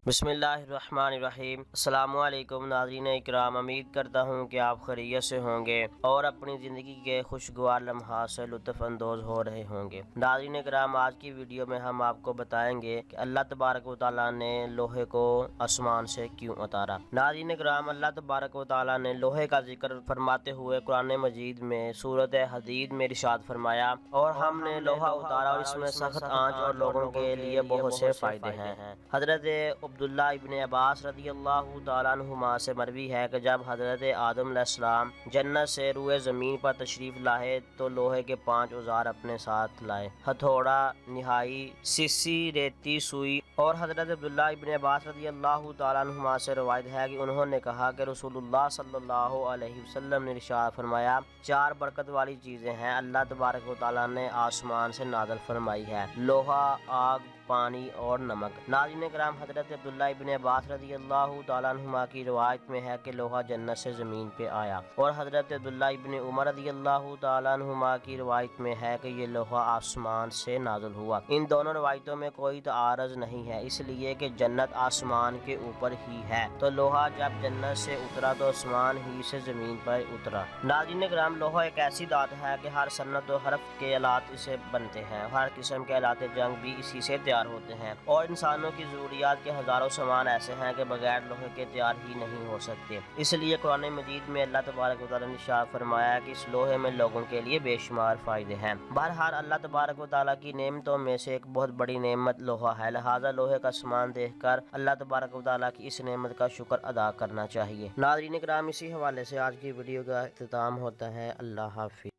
بسم اللہ الرحمن الرحیم۔ السلام علیکم ناظرین اکرام، امید کرتا ہوں کہ آپ خیریت سے ہوں گے اور اپنی زندگی کے خوشگوار لمحات سے لطف اندوز ہو رہے ہوں گے۔ ناظرین اکرام، آج کی ویڈیو میں ہم آپ کو بتائیں گے کہ اللہ تبارک و تعالیٰ نے لوہے کو آسمان سے کیوں اتارا۔ ناظرین اکرام، اللہ تبارک و تعالیٰ نے لوہے کا ذکر فرماتے ہوئے قرآن مجید میں سورۃ حدید میں ارشاد فرمایا، اور ہم نے لوہا اتارا اور اس میں سخت آنچ اور لوگوں کے لیے بہت سے فائدے ہیں۔ حضرت عبداللہ ابن عباس رضی اللہ تعالیٰ عنہما سے مروی ہے کہ جب حضرت آدم علیہ السلام جنت سے روئے زمین پر تشریف لائے تو لوہے کے 5 اوزار اپنے ساتھ لائے: ہتھوڑا، نہائی، سیسی، ریتی، سوئی۔ اور حضرت عبداللہ ابن عباس رضی اللہ تعالیٰ عنہما سے روایت ہے کہ انہوں نے کہا کہ رسول اللہ صلی اللہ علیہ وسلم نے ارشاد فرمایا، 4 برکت والی چیزیں ہیں اللہ تبارک و تعالیٰ نے آسمان سے نازل فرمائی ہے: لوہا، آگ، پانی اور نمک۔ ناظرین کرام، حضرت عبداللہ ابن عباس رضی اللہ تعالیٰ عنہما کی روایت میں ہے کہ لوہا جنت سے زمین پہ آیا، اور حضرت عبداللہ ابن عمر رضی اللہ تعالیٰ عنہما کی روایت میں ہے کہ یہ لوہا آسمان سے نازل ہوا۔ ان دونوں روایتوں میں کوئی تعارض نہیں ہے، اس لیے کہ جنت آسمان کے اوپر ہی ہے، تو لوہا جب جنت سے اترا تو آسمان ہی سے زمین پر اترا۔ ناظرین کرام، لوہا ایک ایسی دھات ہے کہ ہر صنعت و حرف کے آلات اسے بنتے ہیں، ہر قسم کے آلات جنگ بھی اسی سے تیار ہوتے ہیں، اور انسانوں کی ضروریات کے ہزاروں سامان ایسے ہیں کہ بغیر لوہے کے تیار ہی نہیں ہو سکتے۔ اس لیے قرآن مجید میں اللہ تبارک و تعالیٰ نے ارشاد فرمایا کہ اس لوہے میں لوگوں کے لیے بے شمار فائدے ہیں۔ بہرحال اللہ تبارک و تعالیٰ کی نعمتوں میں سے ایک بہت بڑی نعمت لوہا ہے، لہٰذا لوہے کا سامان دیکھ کر اللہ تبارک و تعالیٰ کی اس نعمت کا شکر ادا کرنا چاہیے۔ ناظرین کرام، اسی حوالے سے آج کی ویڈیو کا اختتام ہوتا ہے۔ اللہ حافظ۔